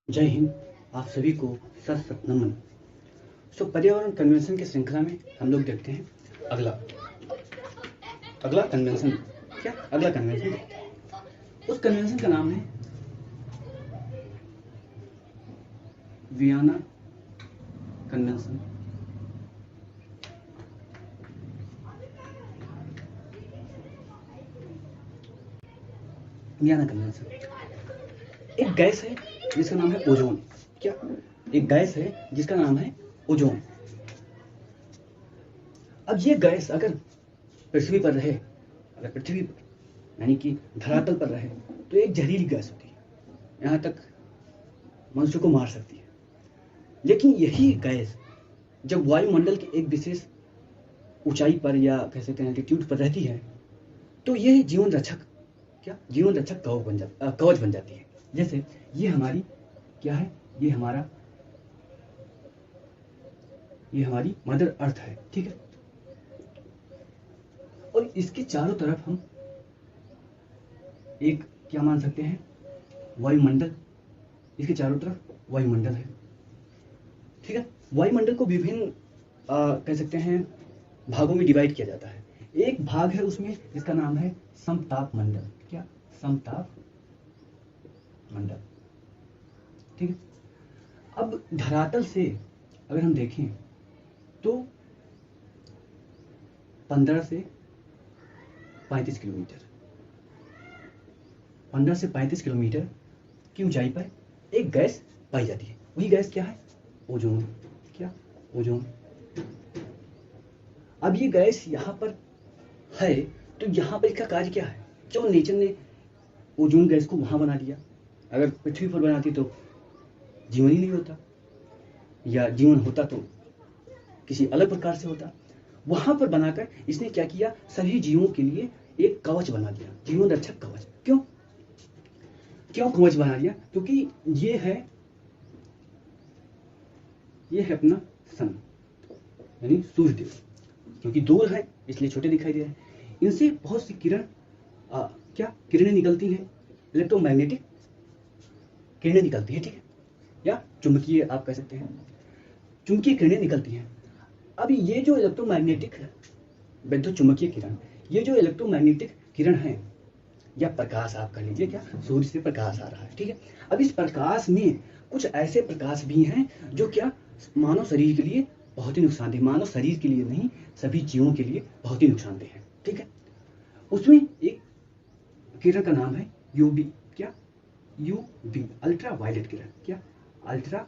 जय हिंद। आप सभी को सत सत नमन। पर्यावरण कन्वेंशन की श्रृंखला में हम लोग देखते हैं अगला कन्वेंशन। क्या अगला कन्वेंशन देखते हैं। उस कन्वेंशन का नाम है वियना कन्वेंशन। वियना कन्वेंशन एक गैस है जिसका नाम है ओजोन। क्या एक गैस है जिसका नाम है ओजोन। अब ये गैस अगर पृथ्वी पर रहे, अगर पृथ्वी पर यानी कि धरातल पर रहे तो एक जहरीली गैस होती है, यहाँ तक मनुष्य को मार सकती है। लेकिन यही गैस जब वायुमंडल की एक विशेष ऊंचाई पर या कह सकते हैं एल्टीट्यूड पर रहती है तो यह जीवन रक्षक कवच बन जाती है। जैसे ये हमारी क्या है, ये हमारी मदर अर्थ है, ठीक है। और इसके चारों तरफ हम एक क्या मान सकते हैं, वायुमंडल। इसके चारों तरफ वायुमंडल है, ठीक है। वायुमंडल को विभिन्न कह सकते हैं भागों में डिवाइड किया जाता है। एक भाग है उसमें जिसका नाम है समताप मंडल। क्या? समताप मंडल, ठीक है। अब धरातल से अगर हम देखें तो 15 से 35 किलोमीटर 15 से 35 किलोमीटर की ऊंचाई पर एक गैस पाई जाती है। वही गैस क्या है? ओजोन। क्या? ओजोन। अब ये गैस यहाँ पर है तो यहाँ पर इसका कार्य क्या है? क्यों नेचर ने ओजोन गैस को वहां बना दिया? अगर पृथ्वी पर बनाती तो जीवन ही नहीं होता, या जीवन होता तो किसी अलग प्रकार से होता। वहां पर बनाकर इसने क्या किया, सभी जीवों के लिए एक कवच बना दिया, जीवन रक्षक कवच। क्यों कवच बना दिया? क्योंकि ये है अपना सन यानी सूर्य देव, क्योंकि दूर है इसलिए छोटे दिखाई दे रहे हैं। इनसे बहुत सी किरणें निकलती हैं, इलेक्ट्रोमैग्नेटिक किरणें निकलती है, ठीक है, या चुंबकीय आप कह सकते हैं, चुंबकीय किरणें निकलती हैं। अब ये जो इलेक्ट्रोमैग्नेटिक विद्युत चुंबकीय किरण, ये जो इलेक्ट्रोमैग्नेटिक किरण है या प्रकाश आप कह लीजिए, क्या सूर्य से प्रकाश आ रहा है, ठीक है। अब इस प्रकाश में कुछ ऐसे प्रकाश भी हैं जो क्या मानव शरीर के लिए बहुत ही नुकसानदेह, मानव शरीर के लिए नहीं सभी जीवों के लिए बहुत ही नुकसानदेह है, ठीक है। उसमें एक किरण का नाम है यूवी। क्या? यूवी, अल्ट्रा वायलेट किरण। क्या? अल्ट्रा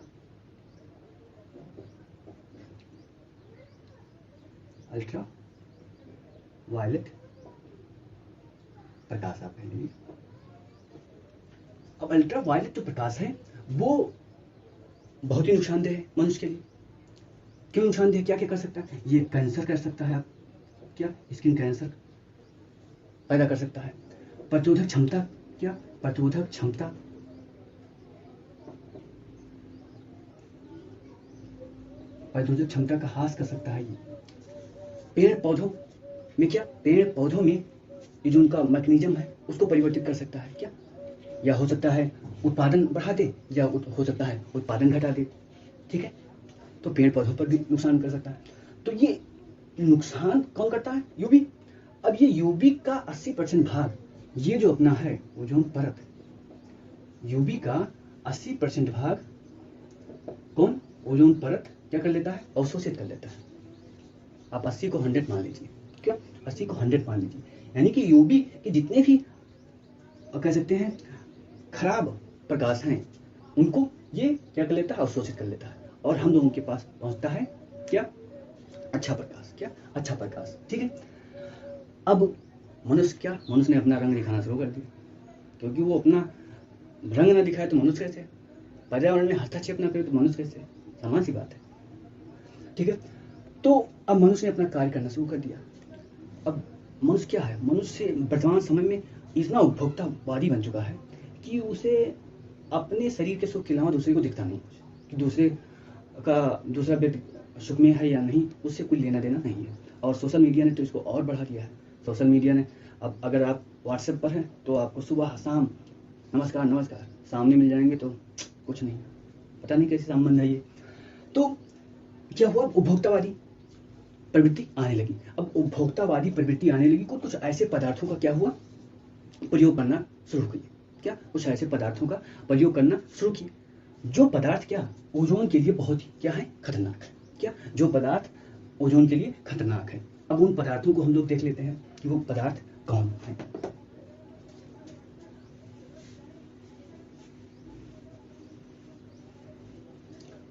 वायलेट प्रकाश आप कह लीजिए। अब अल्ट्रा वायलेट जो प्रकाश है वो बहुत ही नुकसानदेह है मनुष्य के लिए। क्यों नुकसानदेह? क्या क्या कर सकता है ये? कैंसर कर सकता है, आप क्या स्किन कैंसर पैदा कर सकता है। प्रतिरोधक क्षमता, क्या प्रतिरोधक क्षमता, प्रतिरोधक क्षमता का ह्रास कर सकता है। ये पेड़ पौधों में क्या, पेड़ पौधों में ये जो उनका मैकेनिज्म है उसको परिवर्तित कर सकता है, क्या, या हो सकता है उत्पादन बढ़ा दे या हो सकता है उत्पादन घटा दे, ठीक है। तो पेड़ पौधों पर भी नुकसान कर सकता है। तो ये नुकसान कौन करता है? यूवी। अब ये यूवी का 80% भाग ये जो अपना है ओजोन परत, यूवी का 80% भाग कौन? ओजोन परत क्या कर लेता है? अवशोषित कर लेता है। आप 80 को 100 मान लीजिए, क्या 80 को 100 मान लीजिए, यानी कि यूवी के जितने भी कह सकते हैं खराब प्रकाश हैं उनको ये क्या कर लेता है? अवशोषित कर लेता है, और हम लोगों के पास पहुंचता है क्या? अच्छा प्रकाश। क्या? अच्छा प्रकाश, ठीक है। अब मनुष्य ने अपना रंग दिखाना शुरू कर दिया, क्योंकि वो अपना रंग ना दिखाए तो मनुष्य कैसे? पर्यावरण में हस्तक्षेप ना करे तो मनुष्य कैसे? समान सी बात है, ठीक है। तो अब मनुष्य ने अपना कार्य करना शुरू कर दिया। अब मनुष्य क्या है? मनुष्य वर्तमान समय में इतना उपभोक्तावादी बन चुका है कि उसे अपने शरीर के सुख के अलावा दूसरे को दिखता नहीं कुछ, कि दूसरा व्यक्ति सुख में है या नहीं उससे कोई लेना देना नहीं है। और सोशल मीडिया ने तो इसको और बढ़ा दिया है। सोशल मीडिया ने अब अगर आप व्हाट्सएप पर हैं तो आपको सुबह शाम नमस्कार सामने मिल जाएंगे तो कुछ नहीं। पता नहीं कैसे संबंध है ये। तो क्या हुआ, उपभोक्तावादी प्रवृत्ति आने लगी। अब उपभोक्तावादी प्रवृत्ति आने लगी, कुछ ऐसे पदार्थों का क्या हुआ, प्रयोग करना शुरू किए। क्या, कुछ ऐसे पदार्थों का प्रयोग करना शुरू किए जो पदार्थ क्या ओजोन के लिए बहुत ही क्या है, खतरनाक है। क्या, जो पदार्थ ओजोन के लिए खतरनाक है। अब उन पदार्थों को हम लोग देख लेते हैं कि वो पदार्थ कौन है।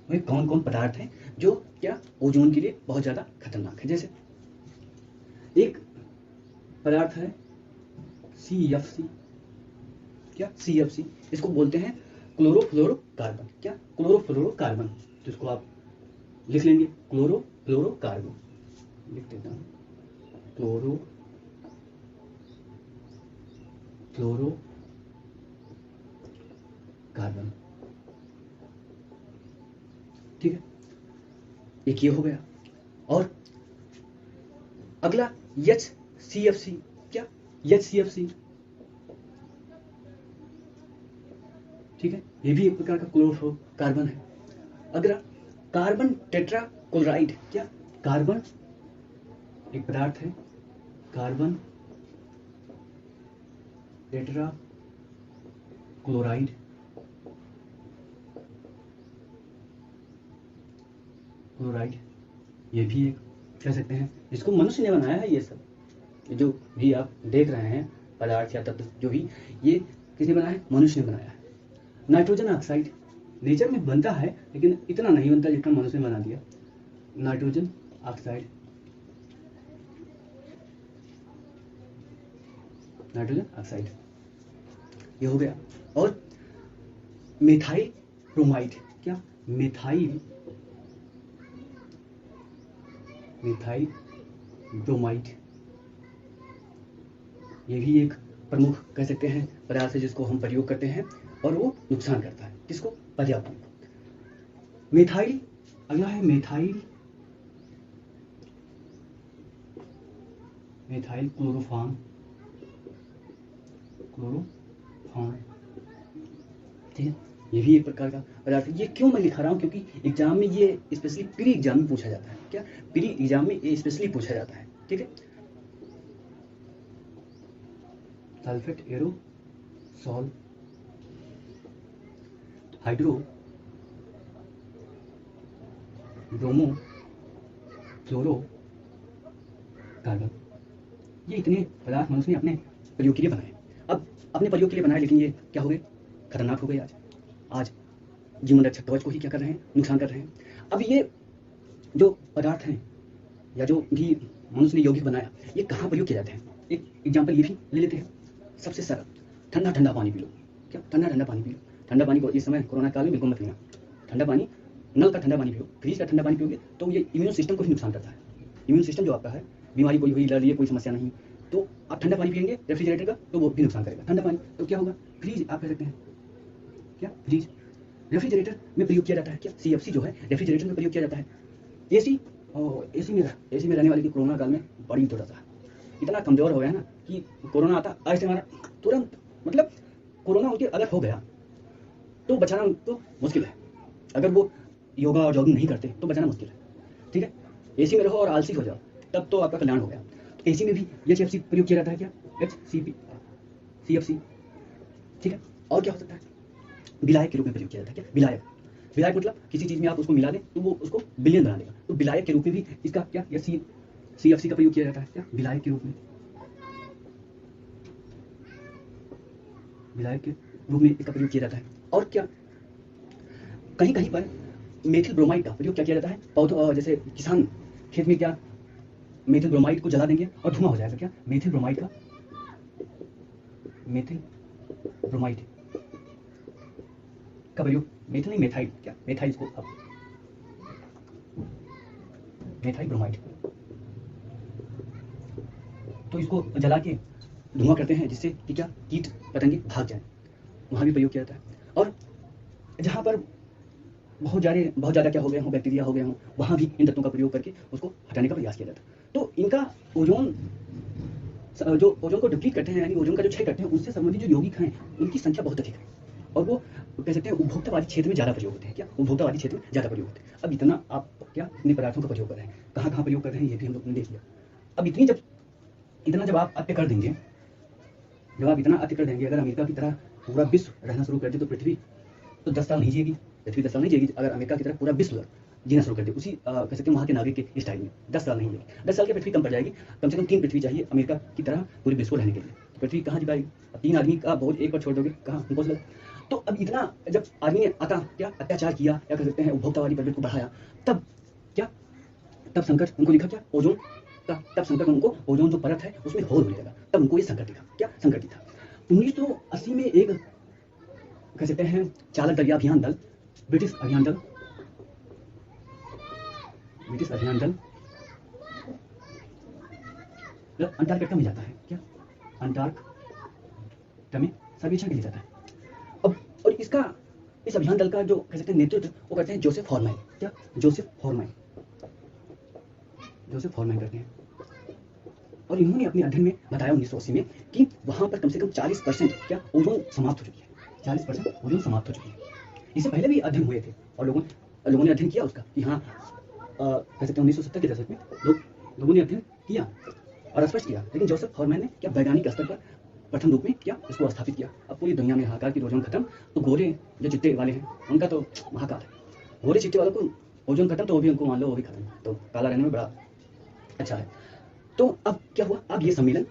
वे कौन कौन पदार्थ हैं जो क्या ओजोन के लिए बहुत ज्यादा खतरनाक है। जैसे एक पदार्थ है CFC। क्या, CFC, इसको बोलते हैं क्लोरोफ्लोरोकार्बन। क्या, क्लोरोफ्लोरोकार्बन, तो इसको आप लिख लेंगे क्लोरोफ्लोरोकार्बन, लिख देता हूं क्लोरोफ्लोरोकार्बन। ठीक है, एक ये हो गया। और अगला HCFC। क्या, HCFC, ठीक है, ये भी एक प्रकार का क्लोरोफ्लोरोकार्बन है। अगला कार्बन टेट्राक्लोराइड। क्या, कार्बन एक पदार्थ है, कार्बन टेट्राक्लोराइड, क्लोराइड, ये भी एक कह सकते हैं, जिसको मनुष्य ने बनाया है। ये सब जो भी आप देख रहे हैं पदार्थ या तत्व जो भी, ये किसने बनाया है, मनुष्य ने बनाया है। नाइट्रोजन ऑक्साइड नेचर में बनता है लेकिन इतना नहीं बनता जितना मनुष्य ने बना दिया। नाइट्रोजन ऑक्साइड, नाइट्रोजन ऑक्साइड, ये हो गया। और मेथाइल ब्रोमाइड। क्या, मेथाइल ब्रोमाइड, ये भी एक प्रमुख कह सकते हैं पदार्थ है जिसको हम प्रयोग करते हैं और वो नुकसान करता है किसको, पर्यावरण को। मेथाइल, अगला है मेथाइल क्लोरोफॉर्म, ठीक है, ये भी एक प्रकार का पदार्थ है। ये क्यों मैं लिखा रहा हूँ, क्योंकि एग्जाम में ये स्पेशली प्री एग्जाम में पूछा जाता है। क्या, प्री एग्जाम में ये स्पेशली पूछा जाता है। ठीक है, सल्फेट एरोसॉल, हाइड्रो ब्रोमो फ्लोरो कार्बन, ये इतने पदार्थ मनुष्य ने अपने प्रयोग के लिए बनाए। अब अपने प्रयोग के लिए बनाए, लेकिन ये क्या हो गए, खतरनाक हो गए। आज जीवन रक्षक कवच को ही क्या कर रहे हैं, नुकसान कर रहे हैं। अब ये जो पदार्थ हैं या जो भी मनुष्य ने यौगिक बनाया, ये कहाँ प्रयोग किए जाते हैं। एक एग्जाम्पल ये भी ले लेते हैं, सबसे सरल, ठंडा पानी पी लो। क्या, ठंडा पानी पी लो। ठंडा पानी को इस समय कोरोना काल में बिल्कुल मत पीना। ठंडा पानी, नल का ठंडा पानी पियो, फ्रिज का ठंडा पानी पियोगे तो ये इम्यून सिस्टम को भी नुकसान करता है। इम्यून सिस्टम जो आपका है, बीमारी कोई हुई, एलर्जी है, कोई समस्या नहीं, तो आप ठंडा पानी पिएंगे रेफ्रिजरेटर का तो वो भी नुकसान करेगा। ठंडा पानी तो क्या होगा, फ्रीज आप कह सकते हैं। क्या, फ्रीज रेफ्रिजरेटर में प्रयोग किया जाता है। क्या, CFC जो है रेफ्रिजरेटर में प्रयोग किया जाता है। एसी में रहने वाले की कोरोना काल में बड़ी दुर्दशा है, इतना कमजोर हो गया ना कि कोरोना आता ऐसे हमारा तुरंत, मतलब कोरोना उनके अगर हो गया तो बचाना तो मुश्किल है। अगर वो योगा और जॉगिंग नहीं करते तो बचाना मुश्किल है। ठीक है, एसी में रहो और आलसी हो जाओ तब तो आपका कल्याण हो गया। तो एसी में भी HFC प्रयोग किया जाता है। क्या, CFC, ठीक है। और क्या हो सकता है, विलायक के रूप में प्रयोग किया जाता है। क्या, विलायक मतलब किसी चीज में आप उसको मिला दें तो वो उसको विलयन बना देगा, तो विलायक के रूप में भी इसका क्या, CFC का प्रयोग किया जाता है। क्या, विलायक के रूप में, विलायक के रूप में इसका प्रयोग किया जाता है। और क्या, कहीं कहीं पर मेथिल ब्रोमाइड का प्रयोग क्या किया जाता है, पौधों जैसे किसान खेत में क्या मेथिल ब्रोमाइड को जला देंगे और धुआं हो जाएगा। क्या, मेथिल ब्रोमाइड का प्रयोग, मेथिल नहीं मेथाइल, क्या मेथाइल को अब मेथाइल ब्रोमाइड, तो इसको जला के धुआं करते हैं जिससे कि क्या कीट पतंगे भाग जाए, वहां भी प्रयोग किया जाता है। और जहां पर बहुत ज्यादा क्या हो गए हों, बैक्टीरिया हो गए हों, वहां भी इन तत्वों का प्रयोग करके उसको हटाने का प्रयास किया जाता है। तो इनका ओजोन को डिप्लीट करते हैं, यानी ओजोन का जो क्षय करते हैं, उससे संबंधित जो यौगिक हैं उनकी संख्या बहुत अधिक है और वो कह सकते हैं उपभोक्तावादी क्षेत्र में ज़्यादा प्रयोग होते हैं। क्या उपभोक्तावादी क्षेत्र में ज़्यादा प्रयोग होते हैं। अब इतना आप क्या इतने पदार्थों का प्रयोग कर रहे हैं, कहाँ कहाँ प्रयोग कर रहे हैं ये भी हम लोग ने देख लिया। अब इतना जब आप अत्य कर देंगे, जब आप इतना अत्य कर देंगे, अगर अमेरिका की तरह पूरा विश्व रहना शुरू कर दे तो पृथ्वी तो 10 साल नहीं जिएगी। पृथ्वी 10 साल नहीं जिएगी अगर अमेरिका की तरह पूरा विश्व जीना शुरू कर दे उसी कह सकते हैं वहाँ के नागरिक के स्टाइल में। 10 साल नहीं जिएगी। 10 साल की पृथ्वी कम पड़ जाएगी। कम से कम 3 पृथ्वी चाहिए अमेरिका की तरह पूरे विश्व रहने के लिए। तो पृथ्वी कहाँ जी पाएगी। अब 3 आदमी का बोझ एक बार छोड़ दोगे, कहाँ इम्पॉसिबल। तो अब इतना जब आदमी ने क्या अत्याचार किया या कह सकते हैं उपभोक्तावादी प्रवृत्ति को बढ़ाया, तब तब संकट उनको दिखा। क्या ओजोन का तब संकट उनको, ओजोन जो परत है उसमें होल होने लगा, तब उनको ये संकट दिखा। क्या संकट दिखा। 1980 में एक कह सकते हैं चालक दल या अभियान दल, ब्रिटिश अभियान दल अंटार्कटिका में जाता है। क्या अंटार्कटिका में सर्वेक्षण के लिए जाता है। अब और इस अभियान दल का जो कह सकते हैं नेतृत्व वो करते हैं जोसेफ फॉरमैन। क्या जोसेफ फॉरमैन करते हैं। और इन्होंने अपने अध्ययन में बताया 1980 में कि वहां पर कम से कम 40% क्या ओजोन समाप्त हो चुकी है। 40% ओजोन समाप्त हो चुकी है। इससे पहले भी अध्ययन हुए थे और लोगों ने अध्ययन किया उसका कि हाँ कह सकते हैं 1970 के दशक में लोगों ने अध्ययन किया और स्पष्ट किया। लेकिन जोसेफ फॉरमैन ने क्या वैज्ञानिक स्तर पर प्रथम रूप में क्या इसको स्थापित किया। अब पूरी दुनिया में हाहाकार की ओजोन खत्म, तो गोरे जो चिट्टे वाले हैं उनका तो महाकाल है। गोरे चिट्टे वालों को ओजोन खत्म तो वो भी उनको मान लो वो भी खत्म, तो काला रहने में बड़ा अच्छा है। तो अब क्या हुआ, अब ये सम्मेलन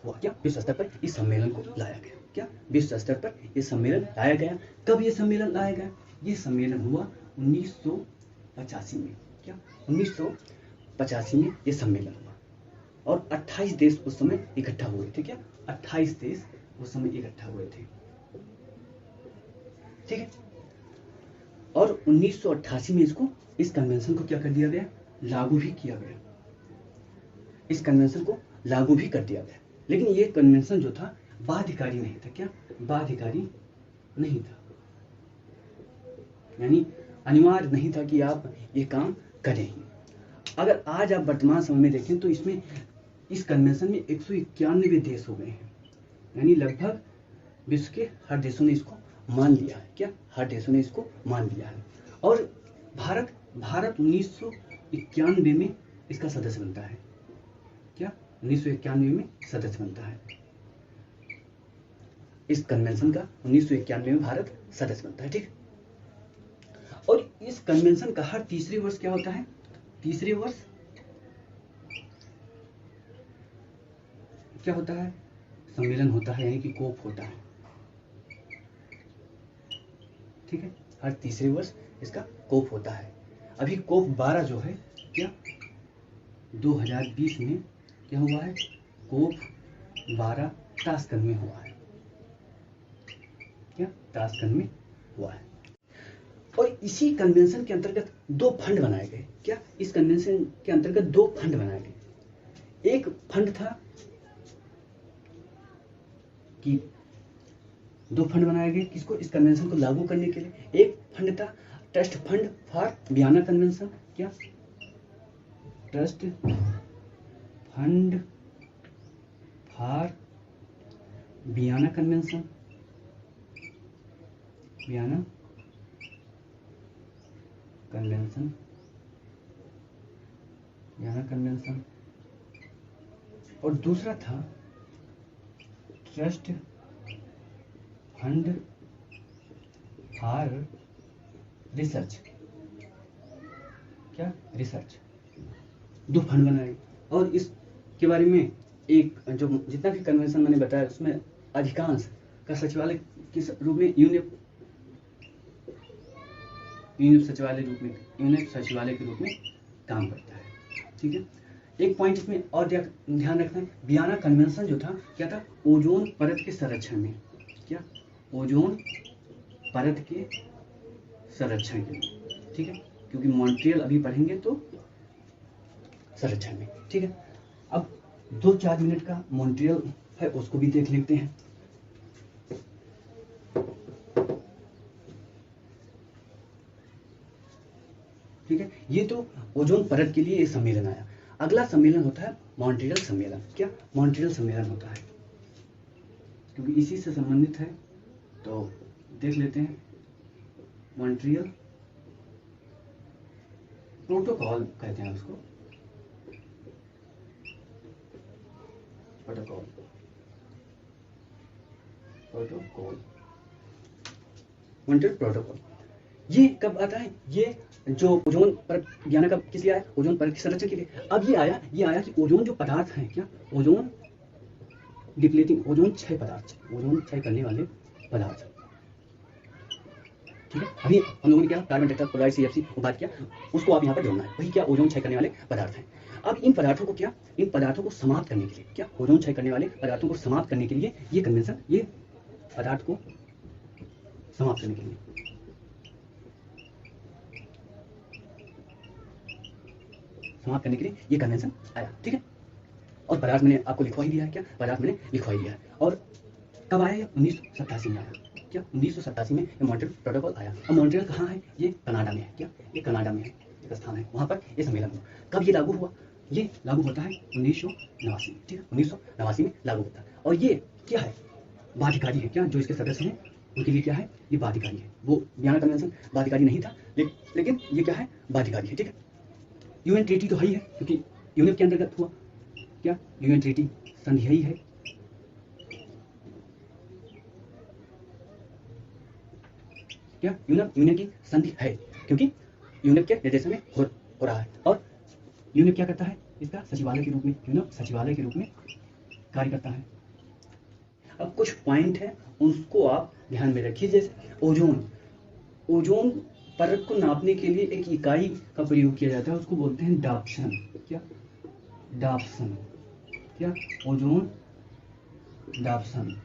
हुआ। क्या विश्व स्तर पर इस सम्मेलन को लाया गया। क्या विश्व स्तर पर ये सम्मेलन लाया गया। कब ये सम्मेलन लाया गया। ये सम्मेलन हुआ 1985 में। क्या 1985 में ये सम्मेलन हुआ और 28 देश उस समय इकट्ठा हुए थे। क्या 28 देश उस समय इकट्ठा हुए थे। ठीक है। और 1988 में इस कन्वेंशन को क्या कर दिया गया, लागू भी किया गया। इस कन्वेंशन को लागू भी कर दिया गया। लेकिन ये कन्वेंशन जो था बाध्यकारी नहीं था। क्या बाध्यकारी नहीं था, यानी अनिवार्य नहीं था कि आप ये काम करें ही। अगर आज आप वर्तमान समय में देखें तो इसमें इस कन्वेंशन में 191 देश हो गए हैं, यानी लगभग विश्व के हर देशों ने इसको मान लिया है। क्या हर देशों ने इसको मान लिया है। और भारत 1991 में इसका सदस्य बनता है। क्या 1991 में सदस्य बनता है। इस कन्वेंशन का 1991 में भारत सदस्य बनता है। ठीक। और इस कन्वेंशन का हर तीसरे वर्ष क्या होता है, तीसरे वर्ष क्या होता है, सम्मेलन होता है, यानी कि कोप होता है। ठीक है, हर तीसरे वर्ष इसका कोप होता है। अभी कोप 12 जो है क्या 2020 में क्या हुआ है, कोप 12 ताशकंद में हुआ है। क्या ताशकंद में हुआ है। और इसी कन्वेंशन के अंतर्गत 2 फंड बनाए गए। क्या इस कन्वेंशन के अंतर्गत 2 फंड बनाए गए। एक फंड था कि 2 फंड बनाए गए किसको, इस कन्वेंशन को लागू करने के लिए। एक फंड था trust fund for Vienna convention. क्या trust fund for Vienna convention, Vienna convention, Vienna convention. और दूसरा था ट्रस्ट फंड फॉर रिसर्च। क्या रिसर्च। 2 फंड बनाए। और इसके बारे में एक जो जितना भी कन्वेंशन मैंने बताया उसमें अधिकांश का सचिवालय किस रूप में, यूनिट सचिवालय के रूप में काम करता है। ठीक है। एक पॉइंट इसमें और ध्यान रखना है, वियना कन्वेंशन जो था क्या था, ओजोन परत के संरक्षण में। क्या ओजोन परत के संरक्षण के लिए। ठीक है, क्योंकि मॉन्ट्रियल अभी पढ़ेंगे तो संरक्षण में। ठीक है। अब 2-4 मिनट का मॉन्ट्रियल है उसको भी देख लेते हैं। ठीक है, ये तो ओजोन परत के लिए ये सम्मेलन आया। अगला सम्मेलन होता है मॉन्ट्रियल सम्मेलन। क्या मॉन्ट्रियल सम्मेलन होता है, क्योंकि इसी से संबंधित है तो देख लेते हैं। मॉन्ट्रियल प्रोटोकॉल कहते हैं उसको, प्रोटोकॉल मॉन्ट्रियल प्रोटोकॉल। ये कब आता है? ये जो ओजोन परत ज्ञान कब किस लिए आया? ओजोन परत की संरचना के लिए। अब ये आया कि ओजोन जो पदार्थ हैं, क्या ओजोन डिप्लीटिंग, ओजोन क्षय पदार्थ, ओजोन क्षय करने वाले पदार्थ, ठीक है। अभी हम लोगों ने क्या कार्बन टेट्राक्लोराइड CFC को बात किया, उसको आप यहाँ पर जोड़ना है। वही क्या ओजोन क्षय करने वाले पदार्थ हैं। अब इन पदार्थों को क्या, इन पदार्थों को समाप्त करने के लिए, क्या ओजोन क्षय करने वाले पदार्थों को समाप्त करने के लिए ये कन्वेंशन, ये पदार्थ को समाप्त करने के लिए ये कन्वेंशन आया, ठीक है। और पदार्थ मैंने आपको लिखवा ही दिया है, क्या पदार्थ मैंने लिखवा ही दिया है। और कब आया? 1987 में आया, क्या 1987 में ये मॉन्ट्रियल प्रोटोकॉल आया। अब मॉन्ट्रियल कहाँ है? ये कनाडा में है, क्या ये कनाडा में है, एक स्थान है, वहाँ पर ये सम्मेलन हुआ। कब ये लागू हुआ? ये लागू होता है 1989, ठीक है, 1989 में लागू होता है। और ये क्या है? बाध्यकारी है, क्या जो इसके सदस्य हैं उनके लिए क्या है? ये बाध्यकारी है। वो वियना कन्वेंशन बाध्यकारी नहीं था, लेकिन ये क्या है? बाध्यकारी है, ठीक है। यूएन ट्रीटी तो है ही है, क्योंकि यूनिट के अंतर्गत हुआ, क्या यूएन ट्रीटी संधि ही है, क्या यूनिट की संधि है, क्योंकि यूनिट के निर्देशन में हो रहा है। और यूनिट क्या करता है? इसका सचिवालय के रूप में, यूनिट सचिवालय के रूप में कार्य करता है। अब कुछ पॉइंट है उसको आप ध्यान में रखिए, जैसे ओजोन परत को नापने के लिए एक इकाई का प्रयोग किया जाता है, उसको बोलते हैं डाप्सन, क्या डाप्सन, क्या ओजोन डाप्सन।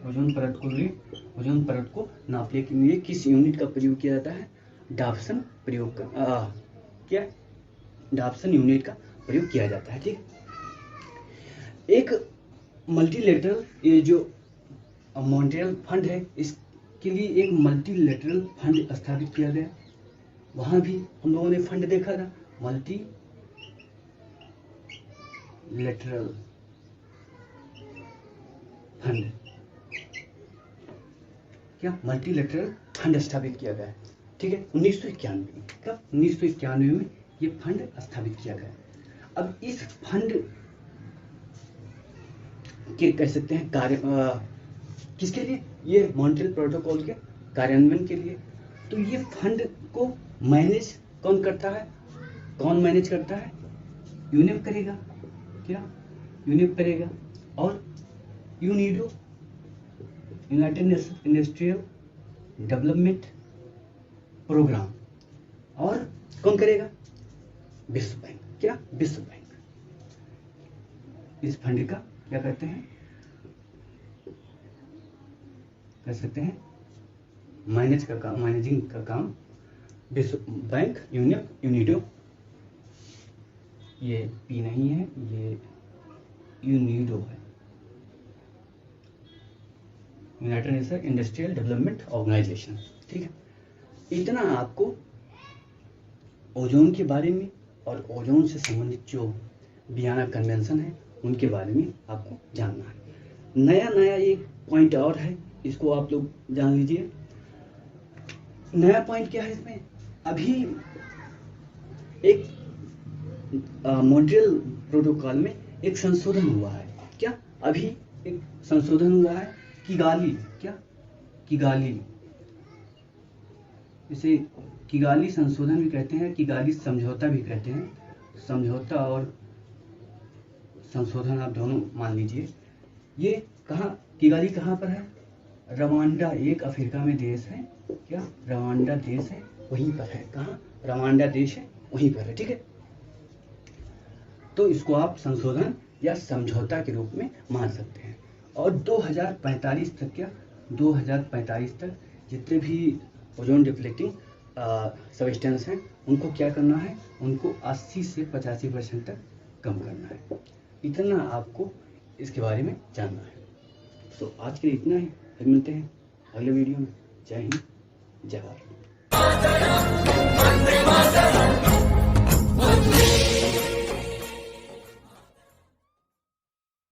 ओजोन परत को नापने के लिए किस यूनिट का प्रयोग किया जाता है? डाप्सन प्रयोग का क्या डाप्सन यूनिट का प्रयोग किया जाता है, ठीक। एक मल्टीलेटरल, ये जो मॉन्ट्रियल फंड है, इसके लिए एक मल्टीलेटरल फंड स्थापित किया गया। वहां भी हम लोगों ने फंड देखा था, मल्टीलेटरल फंड, क्या मल्टीलेटरल फंड स्थापित किया गया है, ठीक है, 1991 में। कब? 1991 में ये फंड स्थापित किया गया। अब इस फंड के कह सकते हैं कार्य किसके लिए? ये मॉन्ट्रियल प्रोटोकॉल के कार्यान्वयन के लिए। तो ये फंड को मैनेज कौन करता है? यूनेप करेगा, क्या यूनेप करेगा। और UNIDO, United Nation Industrial Development Program. और कौन करेगा? विश्व बैंक, क्या विश्व बैंक। इस फंड का क्या करते हैं? कह सकते हैं मैनेजिंग का काम विश्व बैंक, यूनिडो, ये पी नहीं है, ये यूनिडो है, United Nation Industrial Development Organization, ठीक है। इतना आपको ओजोन के बारे में और ओजोन से संबंधित जो वियना कन्वेंशन है उनके बारे में आपको जानना है। नया एक पॉइंट और है, इसको आप लोग जान लीजिए। नया पॉइंट क्या है इसमें? अभी एक मॉन्ट्रियल प्रोटोकॉल में एक संशोधन हुआ है, क्या अभी एक संशोधन हुआ है, किगाली, इसे किगाली संशोधन भी कहते हैं, किगाली समझौता भी कहते हैं। समझौता और संशोधन आप दोनों मान लीजिए। ये कहाँ, किगाली कहाँ पर है? रवांडा, एक अफ्रीका में देश है, क्या रवांडा देश है, वहीं पर है। कहाँ? रवांडा देश है, वहीं पर है, ठीक है। तो इसको आप संशोधन या समझौता के रूप में मान सकते हैं। और 2045 तक, क्या 2045 तक जितने भी ओजोन डिप्लीटिंग सबस्टेंस हैं उनको क्या करना है? उनको 80 से 85% तक कम करना है। इतना आपको इसके बारे में जानना है। तो आज के लिए इतना ही, फिर मिलते हैं अगले वीडियो में। जय हिंद, जय भारत।